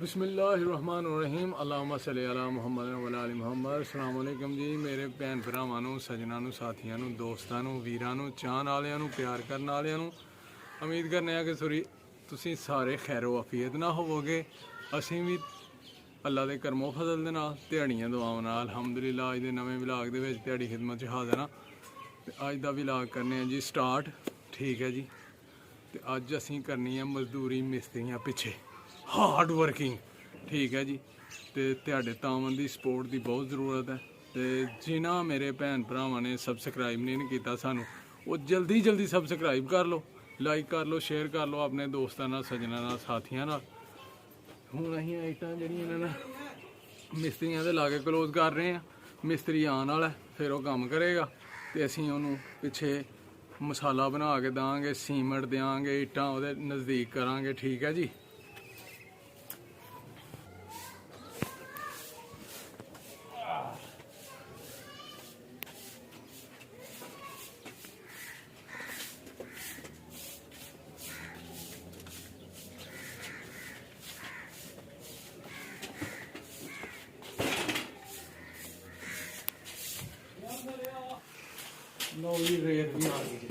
बिस्मिल्लाहिर्रहमानिर्रहीम अल्लाहुम्मा सल्ली अला मुहम्मद व अला आलि मुहम्मद। अस्सलाम वालेकुम जी मेरे भैन भरावां नूं, सज्जनां नूं, साथियां नूं, दोस्तां नूं, वीरां नूं, चाहण वालियां नूं, प्यार करन वालियां नूं। उम्मीद करने आ कि तुसीं सारे खैरो आफियत नाल होवोगे। असीं भी अल्लाह दे करमो फजल दे नाल ध्याड़ियां दुआवां नाल अल्हम्दुलिल्लाह अज दे नवें विलाग दे विच ध्याड़ी खिदमत च हाज़र हां। ते अज दा विलाग करने आ जी स्टार्ट। ठीक है जी। ते अज असीं करनी है मजदूरी मिस्त्रियां पिछे, हार्ड वर्किंग। ठीक है जी। तो तुहाडे तावन की सपोर्ट की बहुत ज़रूरत है। तो जिन्हां मेरे भैन भरावां ने सबसक्राइब नहीं किया सानू, वो जल्दी जल्दी सबसक्राइब कर लो, लाइक कर लो, शेयर कर लो अपने दोस्तों नाल, सज्जनां नाल, साथियां नाल। हुण असीं आइटां जिहड़ियां ने मिस्त्रियां दे लागे क्लोज कर रहे हैं। मिस्त्री आने वाला है, फिर वो काम करेगा तो असीं उहनूं पिछे मसाला बना के देंगे, सीमेंट देंगे, इट्टां उहदे नज़दीक करांगे। ठीक है जी। लो जी रेत भी आ गई जी।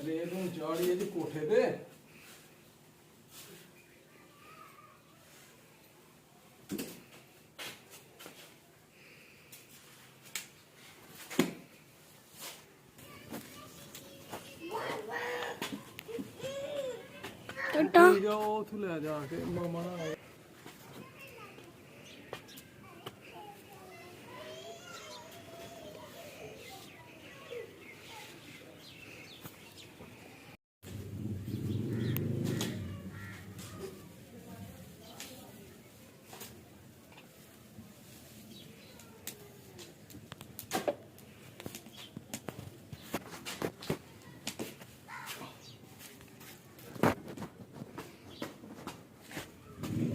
रेत हूँ चाढ़ी है जी कोठे ते। जाओ उथों ले जाके मामा ना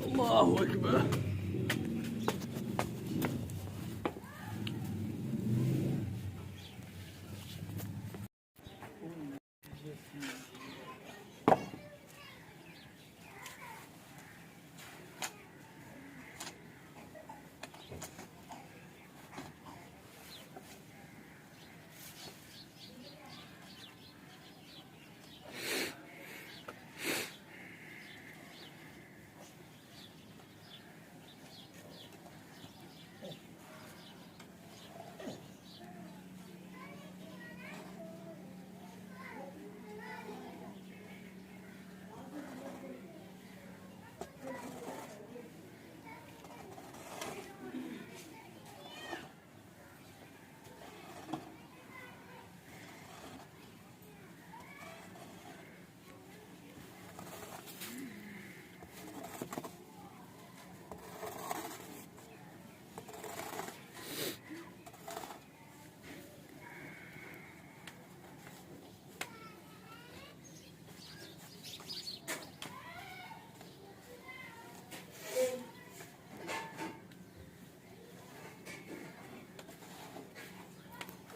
अल्लाहु अकबर।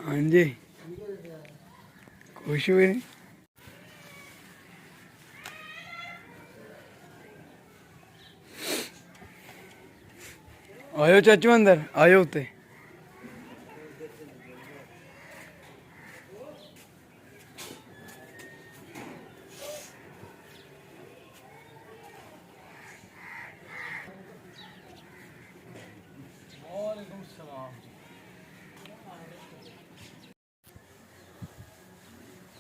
हाँ जी, खुश हुए। आयो चाचू अंदर आयो उत्ते।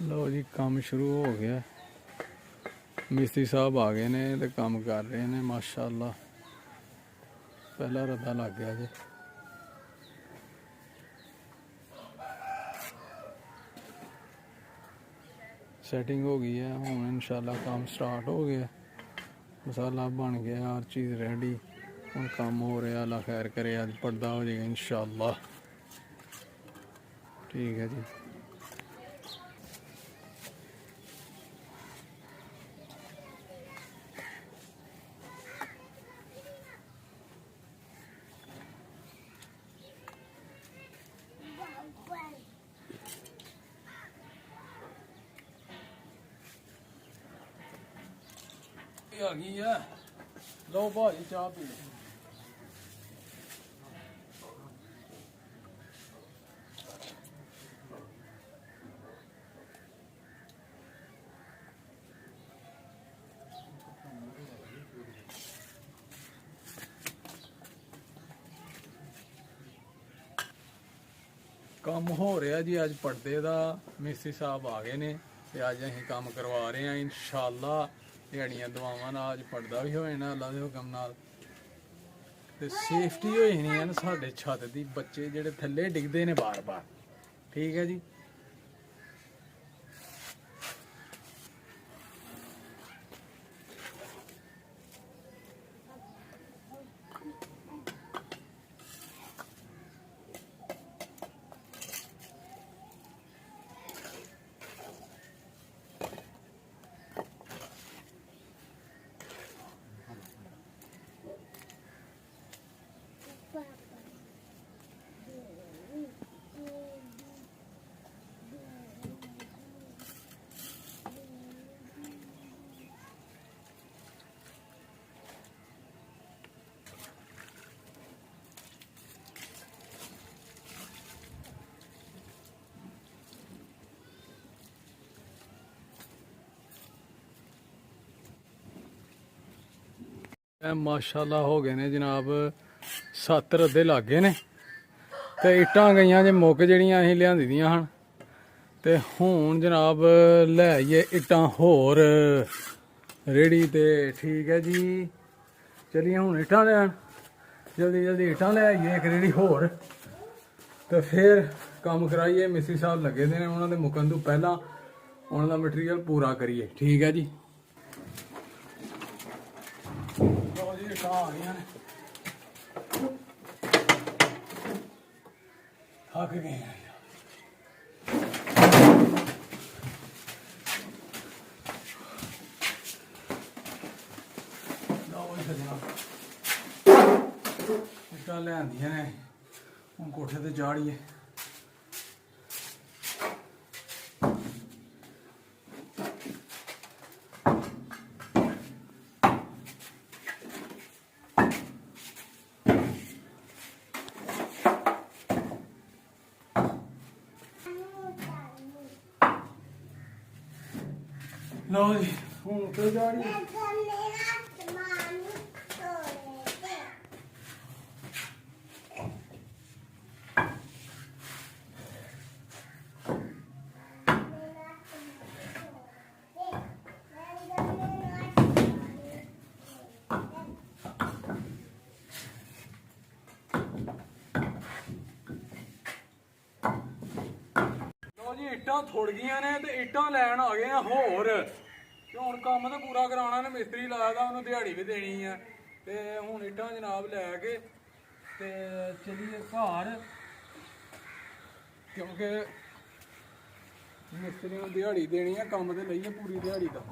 लो जी काम शुरू हो गया। मिस्त्री साहब आ गए ने ते काम कर रहे हैं माशाअल्लाह। पहला रद्दा लग गया जी। सेटिंग हो गई है। हुण इंशाल्लाह काम स्टार्ट हो गया। मसाला बन गया, हर चीज़ रेडी। हुण काम हो रहा। अल्लाह खैर करे, अज पर्दा हो जाएगा इंशाल्लाह। ठीक है जी। आ गई है। लो भाजी चाह पी लो। ਕੰਮ ਹੋ ਰਿਹਾ ਜੀ ਅੱਜ ਪਰਦੇ ਦਾ। ਮਿਸਤਰੀ ਸਾਹਿਬ ਆ ਗਏ ਨੇ ਤੇ ਅੱਜ ਅਸੀਂ ਕੰਮ ਕਰਵਾ ਰਹੇ ਹਾਂ ਇਨਸ਼ਾਅੱਲਾ। ਦਿਹਾੜੀਆਂ ਦੁਆਵਾਂ ਨਾਲ ਅੱਜ ਪਰਦਾ ਵੀ ਹੋ ਜਾਣਾ ਅੱਲਾ ਦੇ ਹੁਕਮ ਨਾਲ ਤੇ ਸੇਫਟੀ ਹੋ ਜਾਣੀ ਹੈ ਨਾ ਸਾਡੇ ਛੱਤ ਦੀ। ਬੱਚੇ ਜਿਹੜੇ ਥੱਲੇ ਡਿੱਗਦੇ ਨੇ ਬਾਰ-ਬਾਰ। ਠੀਕ ਹੈ ਜੀ। माशाल्लाह हो गए ने जनाब 7 रद्दे लग गए ने ते इट्टां गईयां जे मुक जड़ियां असीं लिआंदी दियां हन ते हुण जनाब लै आइए इट्टां होर रेड़ी ते। ठीक है जी चलिए हुण इट्टां लैन जल्दी जल्दी इट्टां लै आइए एक रेड़ी होर ते फिर काम कराइए। मिस्त्री साहब लगे दे ने उन्हां दे मुकन तों पहलां उन्हां दा मटीरियल पूरा करिए। ठीक है जी। आ गई ने थक गए हैं। इट्टां लिआंदियां ने हुण कोठे ते चाढ़िए। लो जी हूँ तो जाड़ी इट्टां थुड़ गईयां ने ते इट्टां लैन आ गए होर ते हुण कम्म ते पूरा कराना ने। मिस्त्री लाए दा उन्हें दिहाड़ी भी देनी है ते हुण इट्टां जनाब लैके ते चलिए घर क्योंकि मिस्त्री नूं दिहाड़ी देनी है। कम्म ते लईए पूरी दिहाड़ी दा।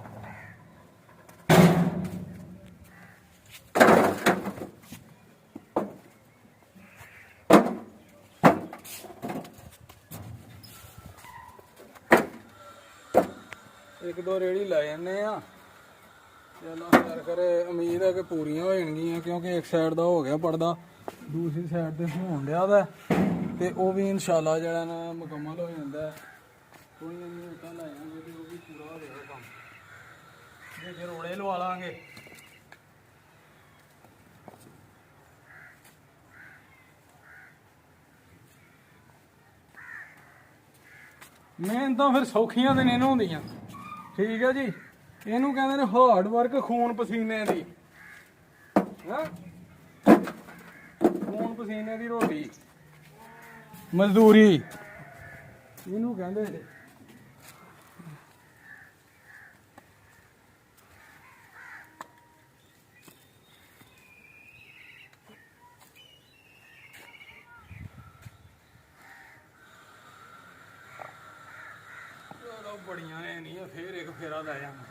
एक दो रेड़ी लै जन्ने अल्लाह खैर करे। उम्मीद है कि पूरियां हो जाएंगियां क्योंकि एक साइड का हो गया पर्दा दूसरी साइड ते होण दिया दा ते ओह भी इंशाअल्लाह जेह्ड़ा ना मुकम्मल हो जांदा है। थोड़ियां जिहियां इट्टां लै जांगे ते ओह भी पूरा हो जाएगा कम्म। जे रोड़े लवा लांगे मेहनतां फिर सौखियां ते नहीं होंदियां। ठीक है जी। इनू कहते ने हार्ड वर्क खून पसीने दी खून पसीने दी रोटी मजदूरी इनू कहते ने। बड़ियां ने नहीं फिर एक फेरा लै जाना।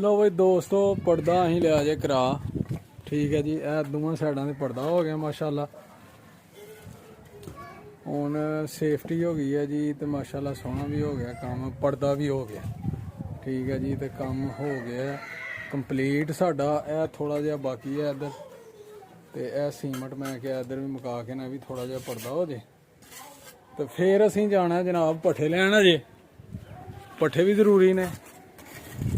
ਲੋ ਬਈ ਦੋਸਤੋ ਪਰਦਾ ਅਸੀਂ ਲਿਆ ਜੇ ਕਰਾ ਠੀਕ ਹੈ ਜੀ। ਇਹ ਦੋਵਾਂ ਸਾਈਡਾਂ ਤੇ ਪਰਦਾ ਹੋ ਗਿਆ ਮਾਸ਼ਾਅੱਲਾ। ਹੁਣ ਸੇਫਟੀ ਹੋ ਗਈ ਹੈ ਜੀ ਤੇ ਮਾਸ਼ਾਅੱਲਾ ਸੋਹਣਾ ਵੀ ਹੋ ਗਿਆ ਕੰਮ, ਪਰਦਾ ਵੀ ਹੋ ਗਿਆ ਠੀਕ ਹੈ ਜੀ। ਤੇ ਕੰਮ ਹੋ ਗਿਆ ਕੰਪਲੀਟ ਸਾਡਾ। ਇਹ ਥੋੜਾ ਜਿਹਾ ਬਾਕੀ ਹੈ ਇੱਧਰ ਤੇ ਇਹ ਸੀਮਟ ਮੈਂ ਕਿਹਾ ਇੱਧਰ ਵੀ ਮੁਕਾ ਕੇ ਨਾ ਵੀ ਥੋੜਾ ਜਿਹਾ ਪਰਦਾ ਹੋ ਜੇ ਤੇ ਫਿਰ ਅਸੀਂ ਜਾਣਾ ਜਨਾਬ ਪੱਠੇ ਲੈਣ। ਅਜੇ ਪੱਠੇ ਵੀ ਜ਼ਰੂਰੀ ਨੇ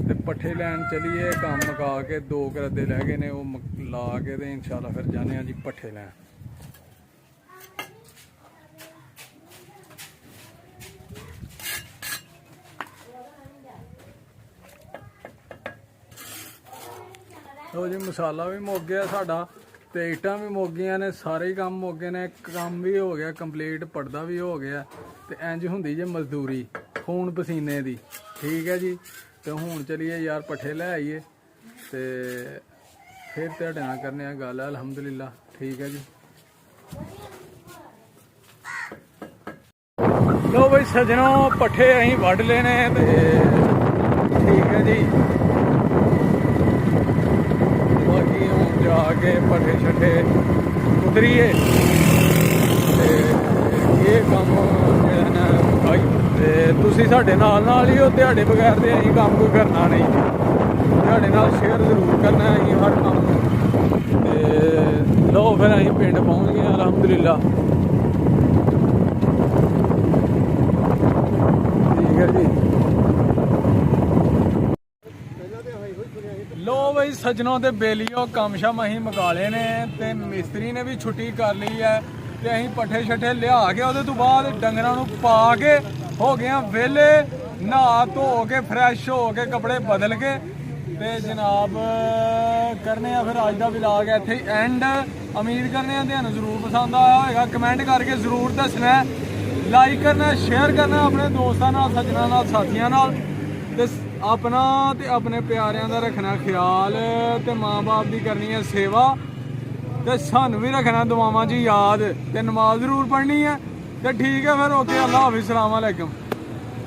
ਤੇ ਪੱਠੇ ਲੈਣ ਚਲੀਏ। ਕੰਮ ਮੁਕਾ ਕੇ 2 ਕਰਦੇ ਰਹਿ ਗਏ ਨੇ ਉਹ ਲਾ ਕੇ ਤੇ ਇਨਸ਼ਾਅੱਲਾ ਫਿਰ ਜਾਣੇ ਆ ਜੀ ਪੱਠੇ ਲੈਣ। ਲੋ ਜੀ ਮਸਾਲਾ ਵੀ ਮੁੱਕ ਗਿਆ ਸਾਡਾ ਤੇ ਇੱਟਾਂ ਵੀ ਮੁੱਕ ਗਈਆਂ ਨੇ, ਸਾਰੇ ਹੀ ਕੰਮ ਮੁੱਕ ਗਏ ਨੇ। ਕੰਮ ਵੀ ਹੋ ਗਿਆ ਕੰਪਲੀਟ, ਪਰਦਾ ਵੀ ਹੋ ਗਿਆ ਤੇ ਇੰਜ ਹੁੰਦੀ ਜੇ ਮਜ਼ਦੂਰੀ ਖੂਨ ਪਸੀਨੇ ਦੀ ਠੀਕ ਹੈ ਜੀ। ਤੇ ਹੁਣ ਚਲੀਏ ਯਾਰ ਪੱਠੇ ਲੈ ਆਈਏ ਤੇ ਫਿਰ ਤੁਹਾਡੇ ਨਾਲ ਕਰਨੇ ਆ ਗੱਲ। ਅਲਹਮਦੁਲਿਲਾ ਠੀਕ ਹੈ ਜੀ। ਲੋ ਬਈ ਸੱਜਣੋ ਪੱਠੇ ਅਸੀਂ ਵੱਢ ਲਏ ਨੇ ਤੇ ਠੀਕ ਹੈ ਜੀ। ਬਾਕੀ ਹੁਣ ਜਾ ਕੇ ਪੱਠੇ ਛੱਠੇ ਉਤਰੀਏ ਤੇ ਇਹ ਕੰਮ ਜਿਹੜਾ ਨਾ ਮੁਕਾਈ ਤੇ ਤੁਸੀਂ ਸਾਡੇ ਨਾਲ ਹੀ ਹੋ। ਤੁਹਾਡੇ ਬਗੈਰ ਤੇ ਅਸੀਂ ਕੰਮ ਕੋਈ ਕਰਨਾ ਨਹੀਂ। ਤੁਹਾਡੇ ਨਾਲ ਸ਼ੇਅਰ ਜ਼ਰੂਰ ਕਰਨਾ ਅਸੀਂ ਹਰ ਕੰਮ ਨੂੰ। ਤੇ ਲੋ ਫਿਰ ਅਸੀਂ ਪਿੰਡ ਪਹੁੰਚ ਗਏ ਅਲਹਮਦੁਲਿਲਾ ਠੀਕ ਹੈ ਜੀ। ਲੋ ਬਈ ਸੱਜਣੋਂ ਤੇ ਬੇਲੀਓ ਕੰਮ ਸ਼ਮ ਅਸੀਂ ਮੁਕਾ ਲਏ ਨੇ ਤੇ ਮਿਸਤਰੀ ਨੇ ਵੀ ਛੁੱਟੀ ਕਰ ਲਈ ਹੈ ਤੇ ਅਸੀਂ ਪੱਠੇ ਛੱਠੇ ਲਿਆ ਕੇ ਉਹਦੇ ਤੋਂ ਬਾਅਦ ਡੰਗਰਾਂ ਨੂੰ ਪਾ ਕੇ ਹੋ ਗਏ ਵਿਹਲੇ, ਨਹਾ ਧੋ ਕੇ ਫਰੈਸ਼ ਹੋ ਕੇ ਕੱਪੜੇ ਬਦਲ ਕੇ ਤੇ ਜਨਾਬ ਕਰਨੇ ਆ ਫਿਰ ਅੱਜ ਦਾ ਵਲੌਗ ਇੱਥੇ ਹੀ ਐਂਡ। ਉਮੀਦ ਕਰਨੇ ਆ ਤੁਹਾਨੂੰ ਜ਼ਰੂਰ ਪਸੰਦ ਆਇਆ ਹੋਵੇਗਾ। ਕਮੈਂਟ ਕਰਕੇ ਜ਼ਰੂਰ ਦੱਸਣਾ, ਲਾਈਕ ਕਰਨਾ, ਸ਼ੇਅਰ ਕਰਨਾ ਆਪਣੇ ਦੋਸਤਾਂ ਨਾਲ, ਸੱਜਣਾਂ ਨਾਲ, ਸਾਥੀਆਂ ਨਾਲ ਤੇ ਆਪਣਾ ਤੇ ਆਪਣੇ ਪਿਆਰਿਆਂ ਦਾ ਰੱਖਣਾ ਖਿਆਲ ਤੇ ਮਾਂ-ਬਾਪ ਦੀ ਕਰਨੀ ਹੈ ਸੇਵਾ ਤੇ ਸਾਨੂੰ ਵੀ ਰੱਖਣਾ ਦੁਆਵਾਂ 'ਚ ਯਾਦ ਤੇ ਨਮਾਜ਼ ਜ਼ਰੂਰ ਪੜ੍ਹਨੀ ਹੈ ਤੇ ਠੀਕ ਹੈ ਫਿਰ ਓਕੇ। ਅੱਲਾ ਹਾਫਿਜ਼, ਸਲਾਮ ਅਲੈਕਮ।